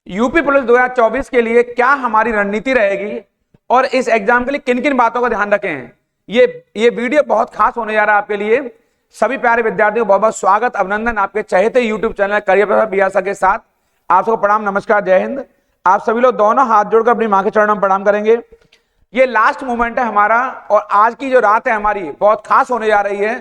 UP police 2024 के लिए क्या हमारी रणनीति रहेगी और इस एग्जाम के लिए किन किन बातों का ध्यान रखें हैं। ये वीडियो बहुत खास होने जा रहा है आपके लिए। सभी प्यारे विद्यार्थियों को बहुत बहुत स्वागत, अभिनंदन आपके चहेते यूट्यूब चैनल करियर प्रसाद बियासा के साथ। आप सबको प्रणाम, नमस्कार, जय हिंद। आप सभी लोग दोनों हाथ जोड़कर अपनी मां के चरणों में प्रणाम करेंगे। ये लास्ट मोमेंट है हमारा और आज की जो रात है हमारी बहुत खास होने जा रही है।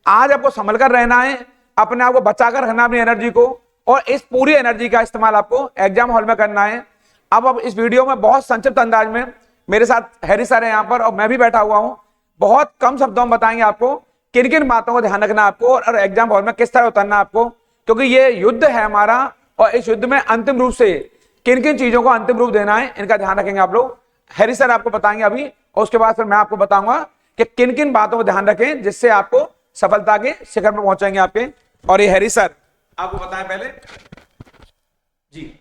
आज आपको संभल कर रहना है, अपने आप को बचाकर रखना, अपनी एनर्जी को, और इस पूरी एनर्जी का इस्तेमाल आपको एग्जाम हॉल में करना है। अब इस वीडियो में बहुत संक्षिप्त अंदाज में मेरे साथ हैरी सर है यहाँ पर और मैं भी बैठा हुआ हूँ। बहुत कम शब्दों में बताएंगे आपको किन किन बातों का ध्यान रखना आपको और एग्जाम हॉल में किस तरह उतरना आपको, क्योंकि ये युद्ध है हमारा और इस युद्ध में अंतिम रूप से किन किन चीजों को अंतिम रूप देना है इनका ध्यान रखेंगे आप लोग। हैरी सर आपको बताएंगे अभी और उसके बाद फिर मैं आपको बताऊंगा कि किन किन बातों को ध्यान रखें जिससे आपको सफलता के शिखर पर पहुंचेंगे आपके। और ये हैरी सर आपको बताएं पहले जी।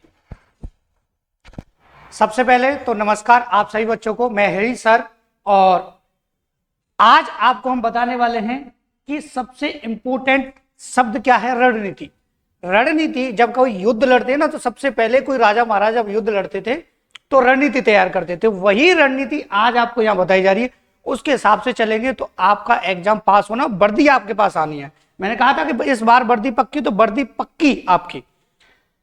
सबसे पहले तो नमस्कार आप सभी बच्चों को, मैं हैरी सर, और आज आपको हम बताने वाले हैं कि सबसे इंपॉर्टेंट शब्द क्या है, रणनीति। रणनीति, जब कोई युद्ध लड़ते हैं ना तो सबसे पहले कोई राजा महाराजा युद्ध लड़ते थे तो रणनीति तैयार करते थे। वही रणनीति आज आपको यहां बताई जा रही है, उसके हिसाब से चलेंगे तो आपका एग्जाम पास होना। वर्दी आपके पास आनी है। मैंने कहा था कि इस बार वर्दी पक्की, तो वर्दी पक्की आपकी।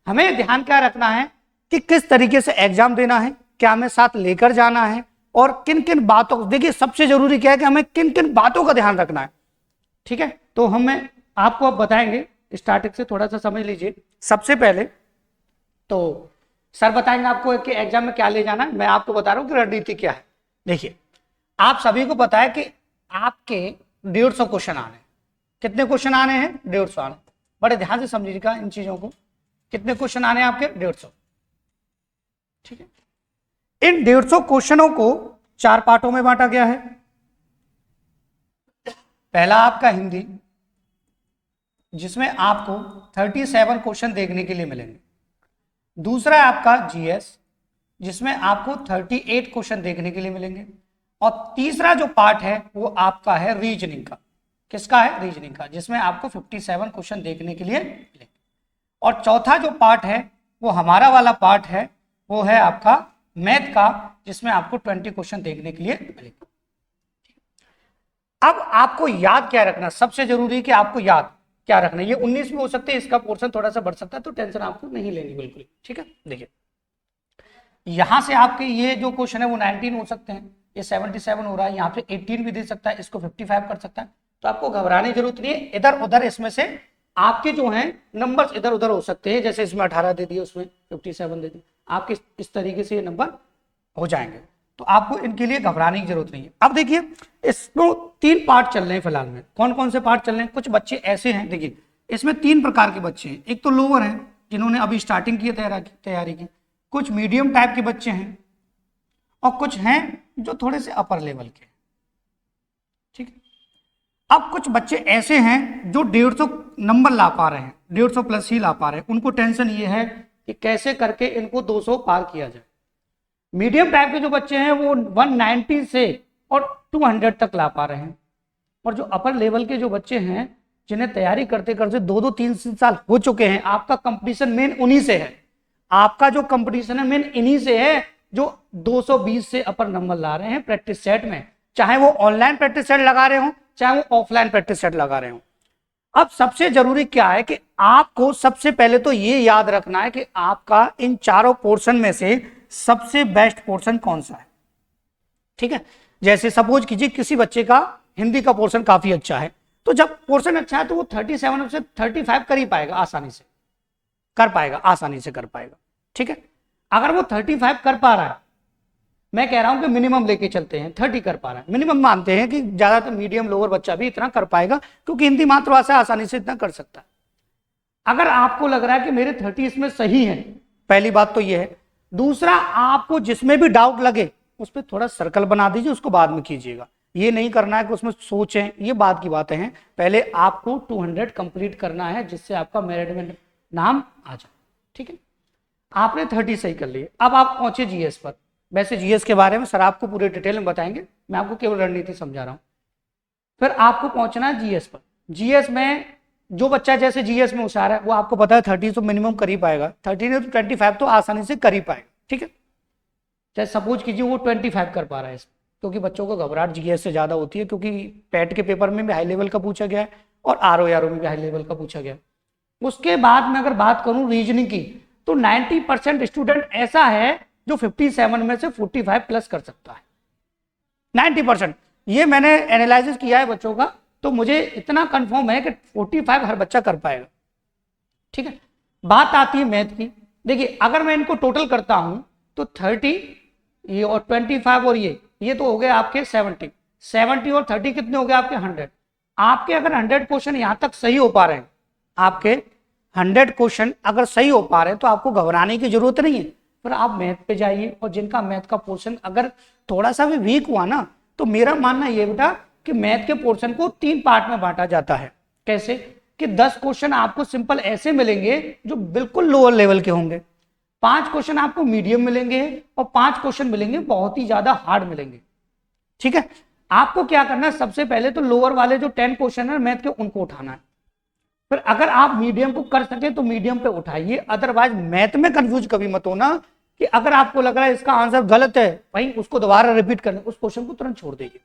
हमें ध्यान क्या रखना है कि किस तरीके से एग्जाम देना है, क्या हमें साथ लेकर जाना है और किन किन बातों, देखिए सबसे जरूरी क्या है कि हमें किन किन बातों का ध्यान रखना है। ठीक है, तो हमें आपको अब बताएंगे, स्टार्टिंग से थोड़ा सा समझ लीजिए। सबसे पहले तो सर बताएंगे आपको कि एग्जाम में क्या ले जाना है, मैं आपको बता रहा हूं कि रणनीति क्या है। देखिए आप सभी को पता है कि आपके 150 क्वेश्चन आने हैं। कितने क्वेश्चन आने हैं? 150 आने। बड़े ध्यान से समझिएगा इन चीजों को। कितने क्वेश्चन आने हैं आपके? 150। ठीक है, इन 150 क्वेश्चनों को 4 पार्टों में बांटा गया है। पहला आपका हिंदी, जिसमें आपको 37 क्वेश्चन देखने के लिए मिलेंगे। दूसरा है आपका जीएस, जिसमें आपको 38 क्वेश्चन देखने के लिए मिलेंगे। और तीसरा जो पार्ट है वो आपका है रीजनिंग का। किसका है? रीजनिंग का, जिसमें आपको 57 क्वेश्चन देखने के लिए मिलेंगे। और चौथा जो पार्ट है वो हमारा वाला पार्ट है, वो है आपका मैथ का, जिसमें आपको 20 क्वेश्चन देखने के लिए मिलेंगे। अब आपको याद क्या रखना, सबसे जरूरी है कि आपको याद क्या रखना है। ये 19 में हो सकते हैं, इसका पोर्शन थोड़ा सा बढ़ सकता है, तो टेंशन आपको नहीं लेनी बिल्कुल। ठीक है, देखिए यहां से आपके ये जो क्वेश्चन है वो 19 हो सकते हैं, ये 77 हो रहा है, यहाँ पे 18 भी दे सकता है, इसको 55 कर सकता है। तो आपको घबराने की जरूरत नहीं है। इधर उधर इसमें से आपके जो हैं नंबर्स इधर उधर हो सकते हैं, जैसे इसमें 18 दे दिए, उसमें 57 दे दिए, आपके इस तरीके से ये नंबर हो जाएंगे। तो आपको इनके लिए घबराने की जरूरत नहीं है। अब देखिए इसको 3 पार्ट चल रहे हैं फिलहाल में। कौन कौन से पार्ट चल रहे हैं? कुछ बच्चे ऐसे हैं, देखिए इसमें 3 प्रकार के बच्चे हैं। एक तो लोअर हैं, जिन्होंने अभी स्टार्टिंग की तैयारी की, कुछ मीडियम टाइप के बच्चे हैं, और कुछ हैं जो थोड़े से अपर लेवल के। ठीक है, अब कुछ बच्चे ऐसे हैं जो 150 नंबर ला पा रहे हैं, 150 प्लस ही ला पा रहे हैं। उनको टेंशन ये है कि कैसे करके इनको 200 पार किया जाए। मीडियम टाइप के जो बच्चे हैं वो 190 से और 200 तक ला पा रहे हैं। और जो अपर लेवल के जो बच्चे हैं, जिन्हें तैयारी करते करते 2-2 3 साल हो चुके हैं, आपका कंपटीशन मेन उन्हीं से है। आपका जो कंपटीशन है मेन इन्हीं से है, जो 220 से अपर नंबर ला रहे हैं प्रैक्टिस सेट में, चाहे वो ऑनलाइन प्रैक्टिस सेट लगा रहे हो, चाहे वो ऑफलाइन प्रैक्टिस सेट लगा रहे हो। अब सबसे जरूरी क्या है कि आपको सबसे पहले तो ये याद रखना है कि आपका इन चारों पोर्शन में से सबसे बेस्ट पोर्शन कौन सा है। ठीक है, जैसे सपोज कीजिए किसी बच्चे का हिंदी का पोर्शन काफी अच्छा है, तो जब पोर्शन अच्छा है तो वो 37 से 35 कर ही पाएगा, आसानी से कर पाएगा। ठीक है, अगर वो 35 कर पा रहा है, मैं कह रहा हूं कि मिनिमम लेके चलते हैं, 30 कर पा रहा है, मिनिमम मानते हैं कि ज्यादातर मीडियम लोअर बच्चा भी इतना कर पाएगा, क्योंकि हिंदी मातृभाषा आसानी से इतना कर सकता है। अगर आपको लग रहा है कि मेरे 30 इसमें सही है, पहली बात तो ये है। दूसरा, आपको जिसमें भी डाउट लगे उस पर थोड़ा सर्कल बना दीजिए, उसको बाद में कीजिएगा। ये नहीं करना है कि उसमें सोचें, ये बाद की बातें हैं। पहले आपको 200 कंप्लीट करना है, जिससे आपका मेरिट में नाम आ जाए। ठीक है, आपने 30 सही कर लिए। अब आप पहुंचे जीएस पर। वैसे जीएस के बारे में सर आपको पूरे डिटेल में बताएंगे, मैं आपको केवल रणनीति समझा रहा हूं। फिर आपको पहुंचना है जीएस पर। जीएस में जो बच्चा जैसे जीएस में होशियार है वो आपको पता है 30 तो मिनिमम कर ही पाएगा, 30 नहीं तो 25 तो आसानी से कर ही पाएगा, ठीक है। चाहे सपोज कीजिए वो 25 कर पा रहा है इसमें, क्योंकि बच्चों को घबराहट जीएस से ज्यादा होती है, क्योंकि पैट के पेपर में भी हाई लेवल का पूछा गया है और आरओ में भी हाई लेवल का पूछा गया है। उसके बाद में अगर बात करूं रीजनिंग की, तो 90% स्टूडेंट ऐसा है जो 57 में से 45 प्लस कर सकता है, 90%। ये मैंने एनालिसिस किया है बच्चों का, तो मुझे इतना कंफर्म है कि 45 हर बच्चा कर पाएगा, ठीक है। बात आती है मैथ की। देखिए अगर मैं इनको टोटल करता हूं तो 30 ये और 25 और ये तो हो गए आपके 70 और 30 कितने हो गए आपके 100। आपके अगर 100 क्वेश्चन यहां तक सही हो पा रहे हैं, आपके 100 क्वेश्चन अगर सही हो पा रहे हैं तो आपको घबराने की जरूरत नहीं है। पर आप मैथ पे जाइए, और जिनका मैथ का पोर्शन अगर थोड़ा सा भी वीक हुआ ना, तो मेरा मानना ये बेटा कि मैथ के पोर्शन को 3 पार्ट में बांटा जाता है। कैसे कि 10 क्वेश्चन आपको सिंपल ऐसे मिलेंगे जो बिल्कुल लोअर लेवल के होंगे, 5 क्वेश्चन आपको मीडियम मिलेंगे, और 5 क्वेश्चन मिलेंगे बहुत ही ज्यादा हार्ड मिलेंगे, ठीक है। आपको क्या करना है, सबसे पहले तो लोअर वाले जो 10 क्वेश्चन है मैथ के उनको उठाना है। फिर अगर आप मीडियम को कर सके तो मीडियम पे उठाइए, अदरवाइज मैथ में कंफ्यूज कभी मत होना कि अगर आपको लग रहा है इसका आंसर गलत है भाई उसको दोबारा रिपीट करना, उस क्वेश्चन को तुरंत छोड़ दीजिए।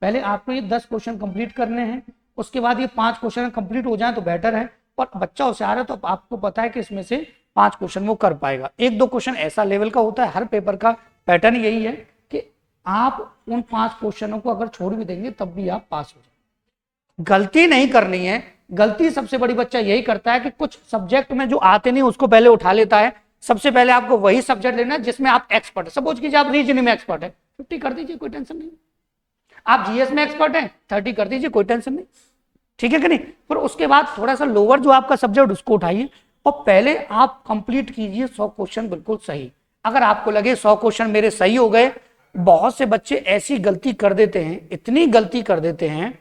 पहले आपको ये 10 क्वेश्चन कंप्लीट करने हैं, उसके बाद ये 5 क्वेश्चन कंप्लीट हो जाए तो बेटर है। और बच्चा होशियार है तो आपको पता है कि इसमें से 5 क्वेश्चन वो कर पाएगा। 1-2 क्वेश्चन ऐसा लेवल का होता है, हर पेपर का पैटर्न यही है कि आप उन 5 क्वेश्चनों को अगर छोड़ भी देंगे तब भी आप पास हो जाए। गलती नहीं करनी है। गलती सबसे बड़ी बच्चा यही करता है कि कुछ सब्जेक्ट में जो आते नहीं उसको पहले उठा लेता है। सबसे पहले आपको वही सब्जेक्ट लेना है जिसमें आप एक्सपर्ट है। सपोज कीजिए आप रीजनिंग में एक्सपर्ट है, 50 कर दीजिए, कोई टेंशन नहीं। आप जीएस में एक्सपर्ट हैं, 30 कर दीजिए, कोई टेंशन नहीं, ठीक है कि नहीं। फिर उसके बाद थोड़ा सा लोअर जो आपका सब्जेक्ट उसको उठाइए और पहले आप कंप्लीट कीजिए 100 क्वेश्चन बिल्कुल सही। अगर आपको लगे 100 क्वेश्चन मेरे सही हो गए, बहुत से बच्चे ऐसी गलती कर देते हैं, इतनी गलती कर देते हैं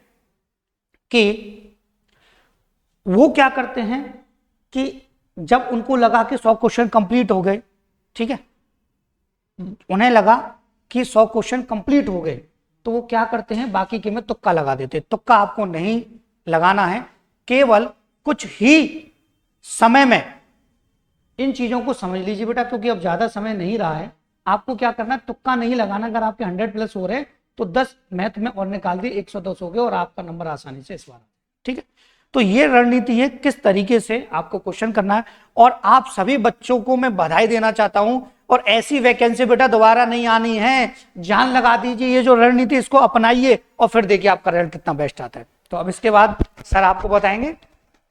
कि वो क्या करते हैं कि जब उनको लगा कि 100 क्वेश्चन कंप्लीट हो गए, ठीक है, उन्हें लगा कि 100 क्वेश्चन कंप्लीट हो गए, तो वो क्या करते हैं बाकी के में तुक्का लगा देते। तुक्का आपको नहीं लगाना है, केवल कुछ ही समय में इन चीजों को समझ लीजिए बेटा, क्योंकि अब ज्यादा समय नहीं रहा है। आपको क्या करना है, तुक्का नहीं लगाना। अगर आपके 100 प्लस हो रहे तो 10 मैथ में और निकाल दिए, 110 हो गए और आपका नंबर आसानी से इस बार, ठीक है। तो ये रणनीति है किस तरीके से आपको क्वेश्चन करना है। और आप सभी बच्चों को मैं बधाई देना चाहता हूं, और ऐसी वैकेंसी बेटा दोबारा नहीं आनी है। जान लगा दीजिए ये जो रणनीति, इसको अपनाइए और फिर देखिए आपका रिजल्ट कितना बेस्ट आता है। तो अब इसके बाद सर आपको बताएंगे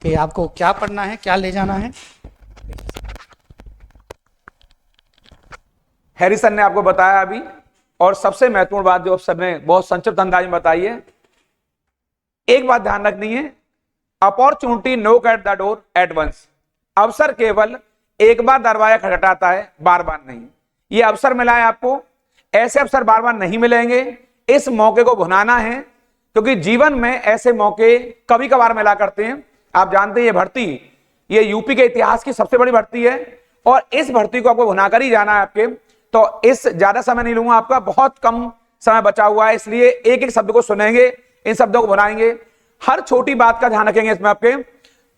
कि आपको क्या पढ़ना है, क्या ले जाना है। हैरिसन ने आपको बताया अभी, और सबसे महत्वपूर्ण बात जो सर ने बहुत संक्षिप्त अंदाज में बताई है, एक बात ध्यान रखनी है, opportunity knock at the door at once. अवसर केवल एक बार दरवाजा खटखटाता है, बार बार नहीं। ये अवसर मिला है आपको, ऐसे अवसर बार बार नहीं मिलेंगे। इस मौके को भुनाना है, क्योंकि जीवन में ऐसे मौके कभी कभार मिला करते हैं। आप जानते हैं ये भर्ती, ये यूपी के इतिहास की सबसे बड़ी भर्ती है, और इस भर्ती को आपको भुनाकर ही जाना है आपके। तो इस ज्यादा समय नहीं लूंगा आपका, बहुत कम समय बचा हुआ है, इसलिए एक एक शब्द को सुनेंगे, इन शब्दों को भुनाएंगे। हर छोटी बात का ध्यान रखेंगे इसमें। आपके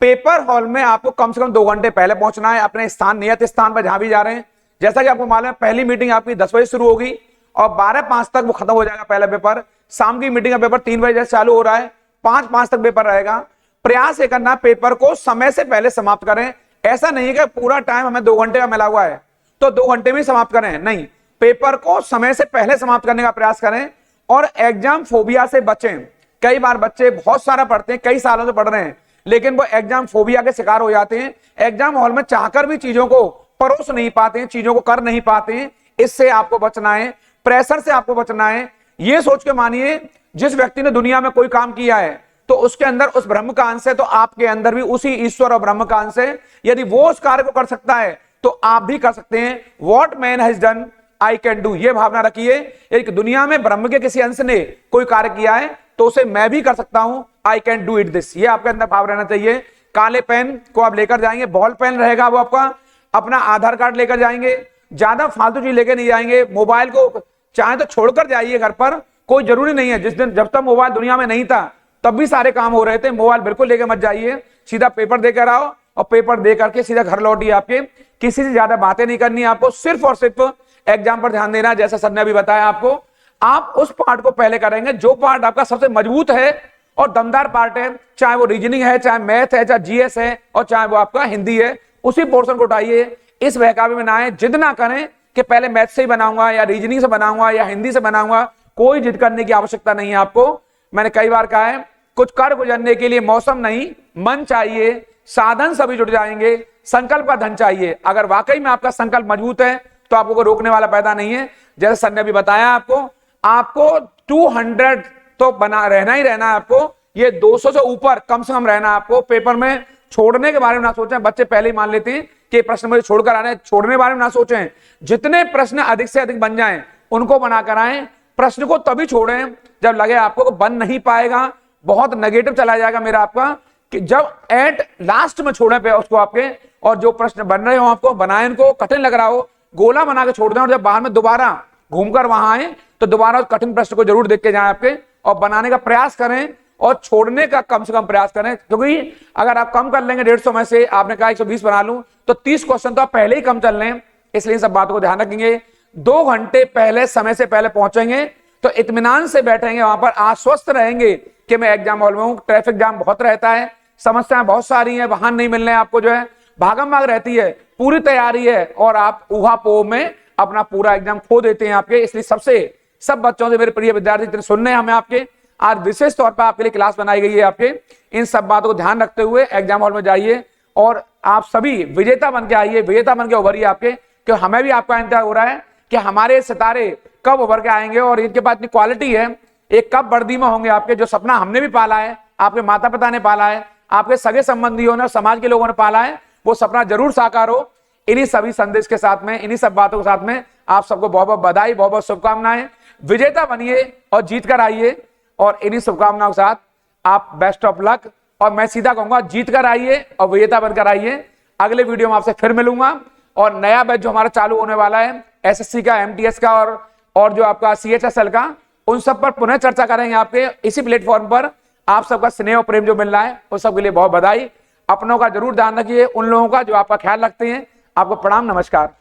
पेपर हॉल में आपको कम से कम 2 घंटे पहले पहुंचना है, अपने स्थान, नियत स्थान पर जहां भी जा रहे हैं। जैसा कि आपको मालूम है, पहली मीटिंग आपकी 10 बजे शुरू होगी और 12:05 तक वो खत्म हो जाएगा पहला पेपर। शाम की मीटिंग का पेपर 3 बजे चालू हो रहा है, 5:05 तक पेपर रहेगा। प्रयास ये करना पेपर को समय से पहले समाप्त करें। ऐसा नहीं है कि पूरा टाइम हमें 2 घंटे का मिला हुआ है तो 2 घंटे में समाप्त करें, नहीं, पेपर को समय से पहले समाप्त करने का प्रयास करें। और एग्जाम फोबिया से बचें। कई बार बच्चे बहुत सारा पढ़ते हैं, कई सालों से पढ़ रहे हैं, लेकिन वो एग्जाम फोबिया के शिकार हो जाते हैं। एग्जाम हॉल में चाहकर भी चीजों को परोस नहीं पाते हैं, चीजों को कर नहीं पाते हैं। इससे आपको बचना है, प्रेशर से आपको बचना है। ये सोच के मानिए, जिस व्यक्ति ने दुनिया में कोई काम किया है तो उसके अंदर उस ब्रह्म का अंश है, तो आपके अंदर भी उसी ईश्वर और ब्रह्म का अंश है। यदि वो उस कार्य को कर सकता है तो आप भी कर सकते हैं। What man has done I can do, ये भावना रखिए। एक दुनिया में ब्रह्म के किसी अंश ने कोई कार्य किया है तो उसे मैं भी कर सकता हूं, I can do it this, ये आपके अंदर भाव रहना चाहिए। काले पेन को आप लेकर जाएंगे, बॉल पेन रहेगा वो आपका, अपना आधार कार्ड लेकर जाएंगे, ज्यादा फालतू चीज लेकर नहीं जाएंगे। मोबाइल को चाहे तो छोड़कर जाइए घर पर, कोई जरूरी नहीं है। जिस दिन जब तक मोबाइल दुनिया में नहीं था तब भी सारे काम हो रहे थे, मोबाइल बिल्कुल लेके मत जाइए। सीधा पेपर देकर आओ और पेपर दे करके सीधा घर लौटिए। आपके किसी से ज्यादा बातें नहीं करनी है आपको, सिर्फ और सिर्फ एग्जाम पर ध्यान देना है। जैसा सर ने अभी बताया आपको, आप उस पार्ट को पहले करेंगे जो पार्ट आपका सबसे मजबूत है और दमदार पार्ट है, चाहे वो रीजनिंग है, चाहे मैथ है, चाहे जीएस है, और चाहे वो आपका हिंदी है, उसी पोर्शन को उठाइए। इस बहकावे में ना आए, जिद ना करें कि पहले मैथ से ही बनाऊंगा या रीजनिंग से बनाऊंगा या हिंदी से बनाऊंगा। कोई जिद करने की आवश्यकता नहीं है आपको। मैंने कई बार कहा है, कुछ कर गुजरने के लिए मौसम नहीं, मन चाहिए, साधन सभी जुट जाएंगे, संकल्प का धन चाहिए। अगर वाकई में आपका संकल्प मजबूत है तो आपको कोई रोकने वाला पैदा नहीं है। जैसे सर ने अभी बताया आपको 200 तो बना रहना ही रहना है आपको। ये 200 से ऊपर कम से कम रहना है आपको। पेपर में छोड़ने के बारे में ना सोचें। बच्चे पहले ही मान लेते हैं कि प्रश्न मुझे छोड़कर आने, छोड़ने के बारे में ना सोचें। जितने प्रश्न अधिक से अधिक बन जाएं उनको बनाकर आएं। प्रश्न को तभी छोड़ें जब लगे आपको को बन नहीं पाएगा, बहुत नेगेटिव चला जाएगा मेरा आपका, कि जब एट लास्ट में छोड़े पे उसको आपके, और जो प्रश्न बन रहे हो आपको बनाए, इनको कठिन लग रहा हो गोला बना के छोड़ दें, और जब बाहर में दोबारा घूमकर वहां आए तो दोबारा उस कठिन प्रश्न को जरूर देख के जाएं आपके, और बनाने का प्रयास करें और छोड़ने का कम से कम प्रयास करें। क्योंकि अगर आप कम कर लेंगे 150 में से, आपने कहा 120 बना लूं, तो 30 क्वेश्चन तो आप पहले ही कम चल लें। इसलिए सब बातों को ध्यान रखेंगे। 2 घंटे पहले समय से पहले पहुंचेंगे तो इत्मीनान से बैठेंगे, वहां पर आश्वस्त रहेंगे कि मैं एग्जाम हॉल में हूं। ट्रैफिक जाम बहुत रहता है, समस्याएं बहुत सारी हैं, वाहन नहीं मिलने आपको, जो है भागम भाग रहती है, पूरी तैयारी है और आप ऊहापोह में अपना पूरा एग्जाम खो देते हैं आपके। इसलिए सब बच्चों से, मेरे प्रिय विद्यार्थी जितने सुन रहे हैं हमें, आपके आज विशेष तौर पर आपके लिए क्लास बनाई गई है आपके। इन सब बातों को ध्यान रखते हुए एग्जाम हॉल में जाइए और आप सभी विजेता बन के आइए, विजेता बन के उभरिए आपके। क्योंकि हमें भी आपका इंतजार हो रहा है कि हमारे सितारे कब उभर के आएंगे और इनके पास इतनी क्वालिटी है, एक कब वर्दी में होंगे आपके। जो सपना हमने भी पाला है, आपके माता पिता ने पाला है, आपके सगे संबंधियों ने और समाज के लोगों ने पाला है, वो सपना जरूर साकार हो। इन्हीं सभी संदेश के साथ में, इन्हीं सब बातों के साथ में आप सबको बहुत बहुत बधाई, बहुत बहुत शुभकामनाएं। विजेता बनिए और जीत कर आइए, और इन्हीं शुभकामनाओं के साथ आप बेस्ट ऑफ लक। और मैं सीधा कहूंगा, जीत कर आइए और विजेता बनकर आइए। अगले वीडियो में आपसे फिर मिलूंगा, और नया बैच जो हमारा चालू होने वाला है एसएससी का, एमटीएस का और जो आपका सीएचएसएल का, उन सब पर पुनः चर्चा करेंगे आपके इसी प्लेटफॉर्म पर। आप सबका स्नेह और प्रेम जो मिल रहा है उस सबके लिए बहुत बधाई। अपनों का जरूर ध्यान रखिए, उन लोगों का जो आपका ख्याल रखते हैं। आपको प्रणाम, नमस्कार।